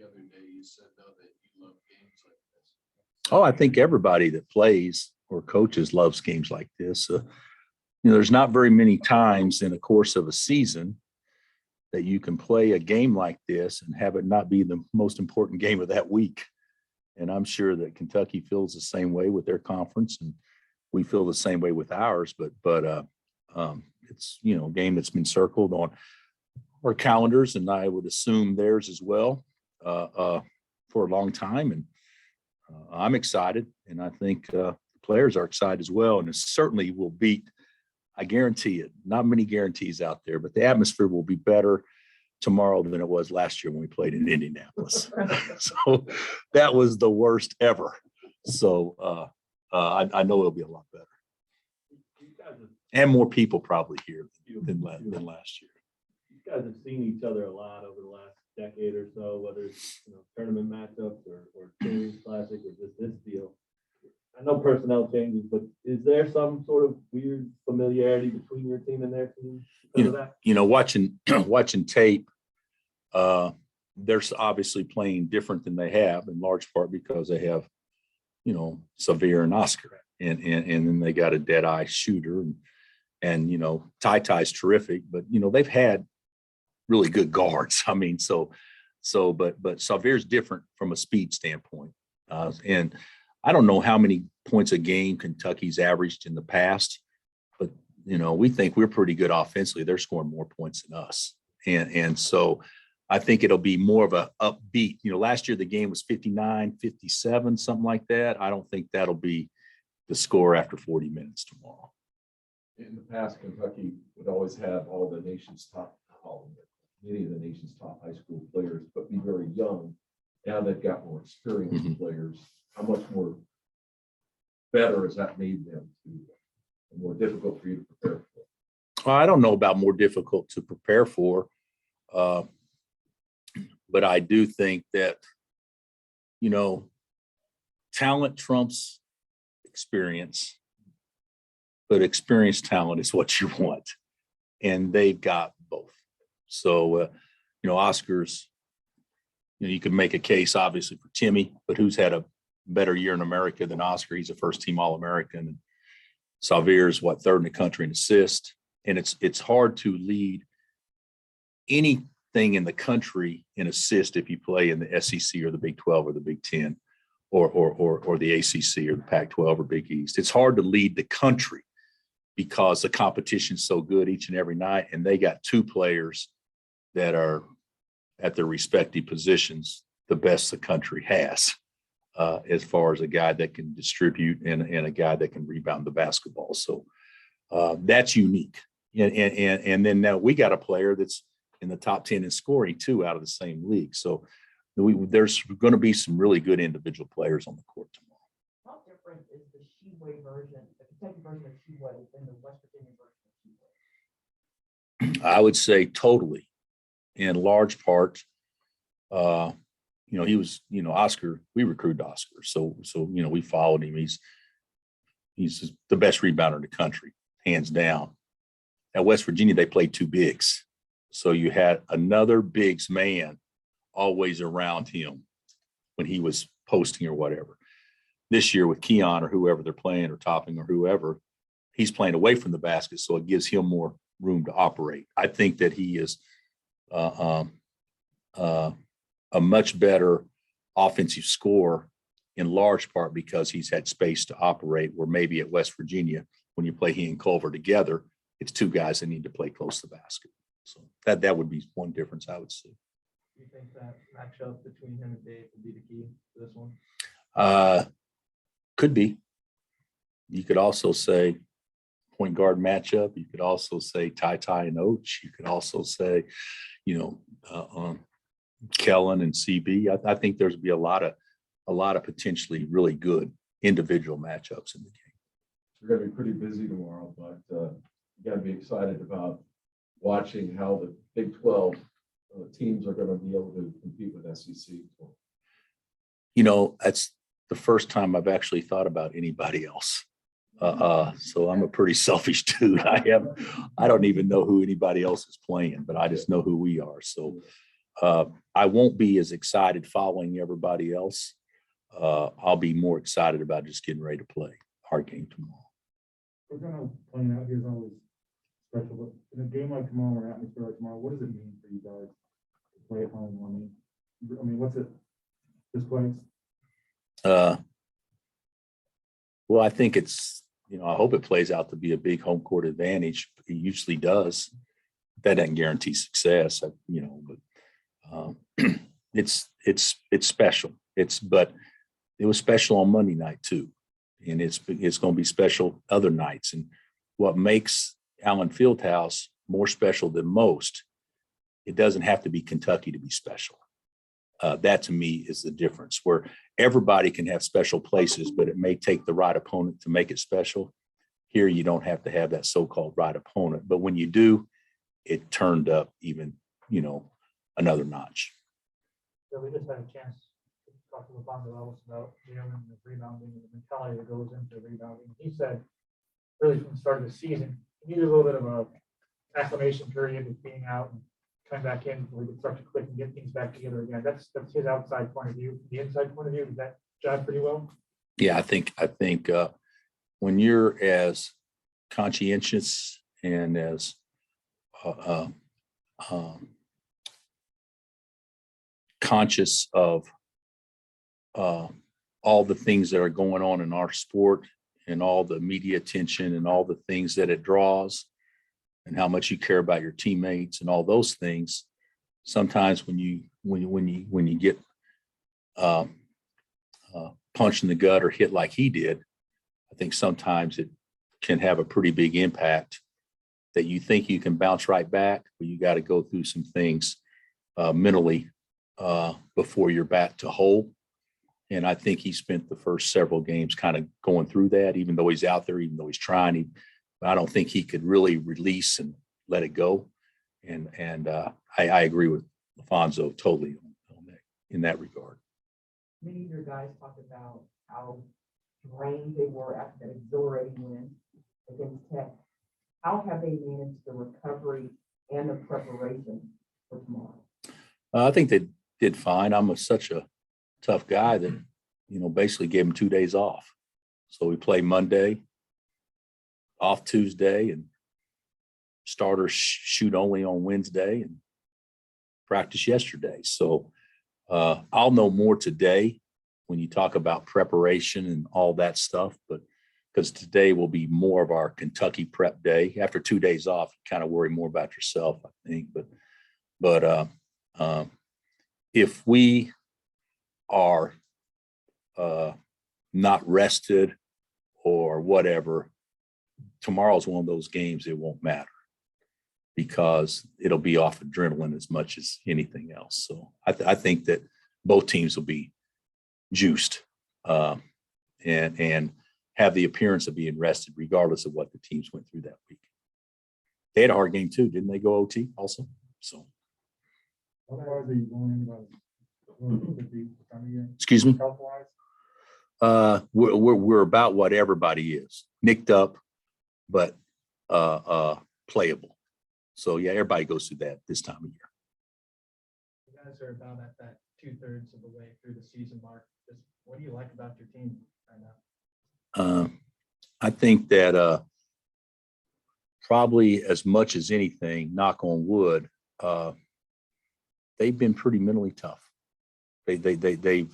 other day you said, though, that you love games like this. Oh, I think everybody that plays or coaches loves games like this. There's not very many times in the course of a season that you can play a game like this and have it not be the most important game of that week. And I'm sure that Kentucky feels the same way with their conference, and we feel the same way with ours. But it's a game that's been circled on our calendars, and I would assume theirs as well for a long time. And I'm excited, and I think the players are excited as well. And it certainly will beat. I guarantee it. Not many guarantees out there, but the atmosphere will be better tomorrow than it was last year when we played in Indianapolis. So that was the worst ever. So I know it'll be a lot better. And more people probably here than last year. You guys have seen each other a lot over the last decade or so, whether it's tournament matchups or series classic or just this deal. I know personnel changes, but is there some sort of weird familiarity between your team and their team because of that? Watching tape, they're obviously playing different than they have, in large part because they have, Xavier and Oscar, and then they got a dead-eye shooter, and Ty's terrific, but they've had really good guards. I mean, but Xavier's different from a speed standpoint, and I don't know how many points a game Kentucky's averaged in the past, but, we think we're pretty good offensively. They're scoring more points than us. And so I think it'll be more of a upbeat. Last year the game was 59-57, something like that. I don't think that'll be the score after 40 minutes tomorrow. In the past, Kentucky would always have many of the nation's top high school players, but be very young. Now they've got more experienced players. How much more better has that made them and more difficult for you to prepare for? Well, I don't know about more difficult to prepare for, but I do think that, talent trumps experience, but experienced talent is what you want. And they've got both. So, Oscar's, you could make a case obviously for Timmy, but who's had a better year in America than Oscar? He's a first-team All-American. And Xavier's third in the country in assist. And it's hard to lead anything in the country in assist if you play in the SEC or the Big 12 or the Big 10 or the ACC or the Pac-12 or Big East. It's hard to lead the country because the competition's so good each and every night, and they got two players that are at their respective positions the best the country has, as far as a guy that can distribute and a guy that can rebound the basketball. So that's unique. And then now we got a player that's in the top 10 in scoring too, out of the same league. So there's going to be some really good individual players on the court tomorrow. How different is the Sheway version, the Kentucky version of Sheway than the West Virginia version of Sheway? I would say totally, in large part. He was, Oscar, we recruited Oscar. So, we followed him. He's the best rebounder in the country, hands down. At West Virginia, they played two bigs. So you had another bigs man always around him when he was posting or whatever. This year with Keon or whoever they're playing, or Topping or whoever, he's playing away from the basket. So it gives him more room to operate. I think that he is a much better offensive scorer, in large part because he's had space to operate, where maybe at West Virginia, when you play he and Culver together, it's two guys that need to play close to the basket. So that would be one difference I would see. Do you think that matchup between him and Dave will be the key to this one? Could be. You could also say point guard matchup. You could also say Ty and Oach. You could also say, Kellen and CB. I think there's be a lot of potentially really good individual matchups in the game. We're going to be pretty busy tomorrow, but you got to be excited about watching how the Big 12 teams are going to be able to compete with SEC. That's the first time I've actually thought about anybody else. So I'm a pretty selfish dude. I don't even know who anybody else is playing, but I just know who we are. So I won't be as excited following everybody else. I'll be more excited about just getting ready to play our game tomorrow. We're gonna playing out here is always special, but in a game like tomorrow or atmosphere like tomorrow, what does it mean for you guys to play at home? I mean, what's it, this place? Well, I think it's, I hope it plays out to be a big home court advantage. It usually does. That doesn't guarantee success, but it's special. But it was special on Monday night too. And it's going to be special other nights. And what makes Allen Fieldhouse more special than most, it doesn't have to be Kentucky to be special. That to me is the difference, where everybody can have special places, but it may take the right opponent to make it special. Here, you don't have to have that so-called right opponent. But when you do, it turned up even, another notch. So we just had a chance to talk to LeBron Ellis about Jalen and the rebounding and the mentality that goes into rebounding. He said, really from the start of the season, he needed a little bit of a acclimation period of being out and coming back in before we could start to click and get things back together again. That's his outside point of view. The inside point of view, does that jive pretty well? Yeah, I think when you're as conscientious and as conscious of all the things that are going on in our sport and all the media attention and all the things that it draws and how much you care about your teammates and all those things, sometimes when you get punched in the gut or hit like he did, I think sometimes it can have a pretty big impact that you think you can bounce right back, but you got to go through some things mentally before you're back to whole. And I think he spent the first several games kind of going through that, even though he's out there, even though he's trying. I don't think he could really release and let it go. And I agree with Alfonso totally on that, in that regard. Many of your guys talked about how drained they were after that exhilarating win against Tech. How have they managed the recovery and the preparation for tomorrow? I think they did fine. I'm such a tough guy that, basically gave them 2 days off. So we play Monday, off Tuesday, and starters shoot only on Wednesday and practice yesterday. So I'll know more today when you talk about preparation and all that stuff, but because today will be more of our Kentucky prep day. After 2 days off, you kind of worry more about yourself, I think. But if we are not rested or whatever, tomorrow's one of those games it won't matter because it'll be off adrenaline as much as anything else. So I think that both teams will be juiced and have the appearance of being rested regardless of what the teams went through that week. They had a hard game too, didn't they go OT also? So. How far are you going in about Excuse me? health-wise? We're about what everybody is, nicked up, but playable. So yeah, everybody goes through that this time of year. You guys are about at that 2/3 of the way through the season mark. Just what do you like about your team right now? I think that probably as much as anything, knock on wood, they've been pretty mentally tough. They've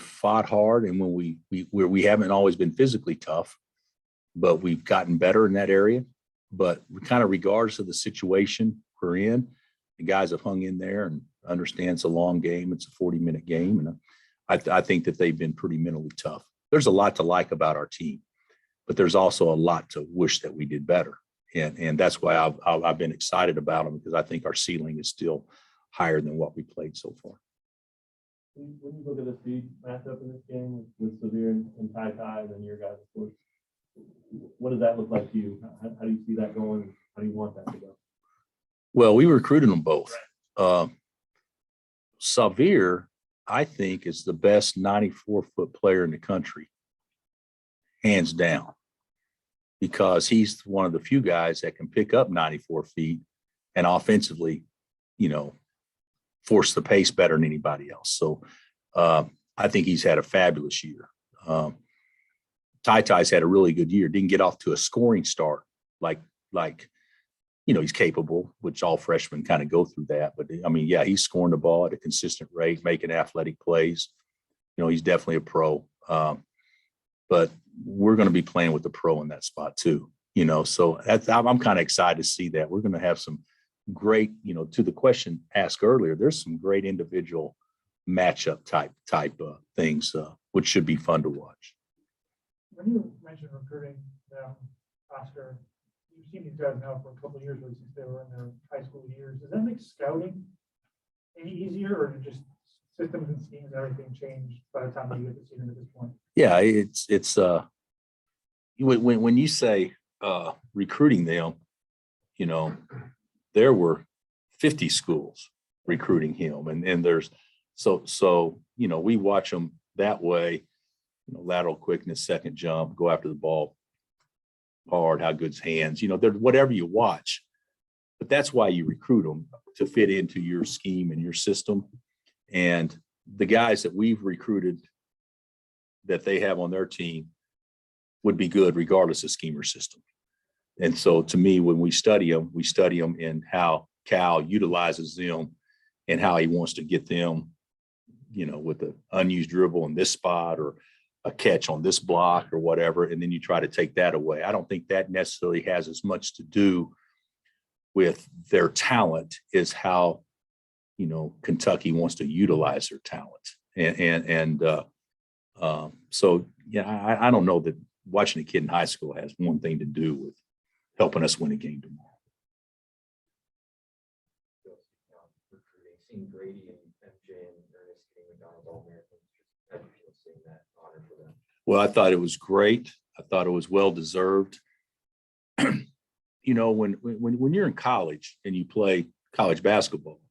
fought hard, and when we haven't always been physically tough, but we've gotten better in that area. But kind of regardless of the situation we're in, the guys have hung in there and understand it's a long game. It's a 40-minute game, and I think that they've been pretty mentally tough. There's a lot to like about our team, but there's also a lot to wish that we did better, and that's why I've been excited about them, because I think our ceiling is still higher than what we played so far. When you look at the speed matchup in this game with Severe and Ty and your guys, of course, what does that look like to you? How do you see that going? How do you want that to go? Well, we recruited them both. Severe, I think, is the best 94-foot player in the country, hands down, because he's one of the few guys that can pick up 94 feet and offensively, force the pace better than anybody else. So I think he's had a fabulous year. Ty's had a really good year. Didn't get off to a scoring start like he's capable, which all freshmen kind of go through that. But I mean, yeah, he's scoring the ball at a consistent rate, making athletic plays. He's definitely a pro. But we're going to be playing with the pro in that spot too. So I'm kind of excited to see that. We're going to have some great, to the question asked earlier, there's some great individual matchup type things, which should be fun to watch. When you mentioned recruiting, Oscar, you've seen these guys now for a couple of years, since they were in their high school years. Does that make scouting any easier, or just systems and schemes and everything change by the time you get to see them at this point? Yeah, it's when you say recruiting them, there were 50 schools recruiting him, and there's so we watch them that way. Lateral quickness, second jump, go after the ball hard, how good's hands, they're whatever you watch. But that's why you recruit them, to fit into your scheme and your system. And the guys that we've recruited that they have on their team would be good regardless of scheme or system. And so to me, when we study them in how Cal utilizes them and how he wants to get them, with the unused dribble in this spot or a catch on this block or whatever, and then you try to take that away. I don't think that necessarily has as much to do with their talent as how, Kentucky wants to utilize their talent. So, yeah, I don't know that watching a kid in high school has one thing to do with helping us win a game tomorrow. Seeing Grady and MJ and Ernest getting McDonald's All-Americans, how do you feel seeing that honor for them? Well, I thought it was great. I thought it was well deserved. When you're in college and you play college basketball,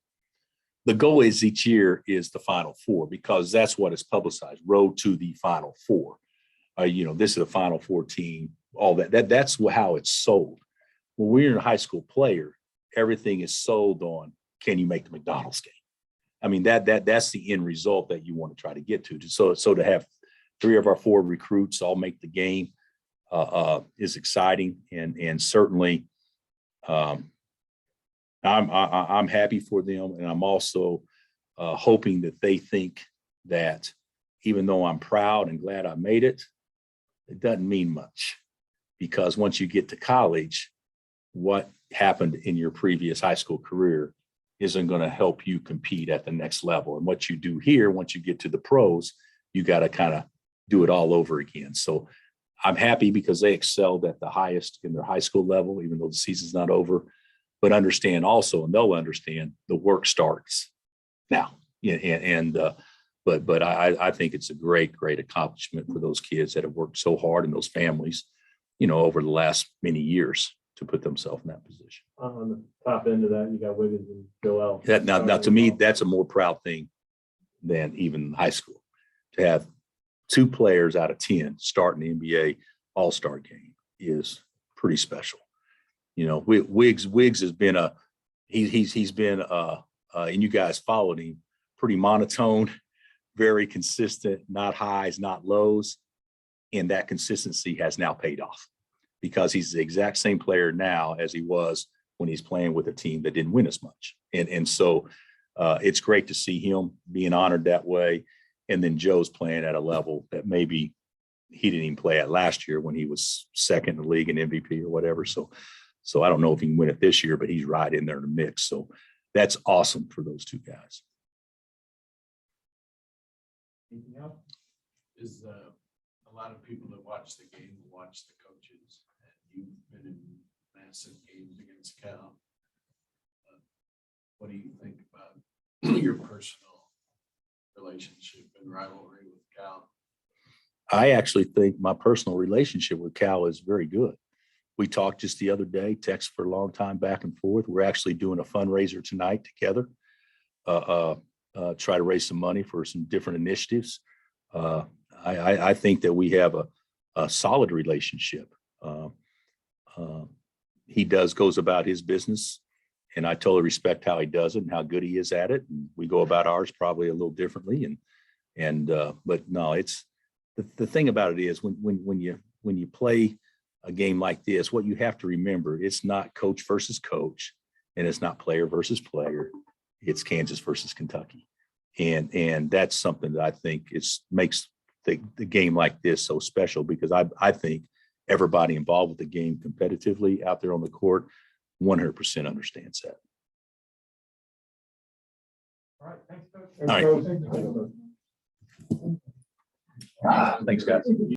the goal is each year is the Final Four, because that's what is publicized. Road to the Final Four. This is a Final Four team. All that's how it's sold. When we're a high school player, everything is sold on, can you make the McDonald's game? I mean, that's the end result that you want to try to get to. So to have 3 of our 4 recruits all make the game is exciting, and certainly I'm happy for them, and I'm also hoping that they think that even though I'm proud and glad I made it, it doesn't mean much, because once you get to college, what happened in your previous high school career isn't going to help you compete at the next level. And what you do here, once you get to the pros, you got to kind of do it all over again. So I'm happy because they excelled at the highest in their high school level, even though the season's not over. But understand also, and they'll understand, the work starts now. But I think it's a great accomplishment for those kids that have worked so hard, and those families, over the last many years, to put themselves in that position. On the top end of that, you got Wiggins and Joel. Now to me, that's a more proud thing than even high school, to have 2 players out of 10 starting the NBA All-Star game is pretty special. Wiggs has been he's been and you guys followed him, pretty monotone, very consistent, not highs, not lows. And that consistency has now paid off, because he's the exact same player now as he was when he's playing with a team that didn't win as much. And so it's great to see him being honored that way. And then Joe's playing at a level that maybe he didn't even play at last year when he was second in the league in MVP or whatever. So I don't know if he can win it this year, but he's right in there in the mix. So that's awesome for those 2 guys. Anything else? Is a lot of people that watch the game watch the coaches, and you've been in massive games against Cal. What do you think about your personal relationship and rivalry with Cal? I actually think my personal relationship with Cal is very good. We talked just the other day, text for a long time back and forth. We're actually doing a fundraiser tonight together, try to raise some money for some different initiatives. I think that we have a solid relationship. He goes about his business, And I totally respect how he does it and how good he is at it. And we go about ours probably a little differently. But no, it's the thing about it is when you play a game like this, what you have to remember, it's not coach versus coach, and it's not player versus player. It's Kansas versus Kentucky. And that's something that I think makes the game like this so special, because I think everybody involved with the game competitively out there on the court 100% understands that. All right, thanks, Coach. All right. Thanks, Coach. Thanks, guys.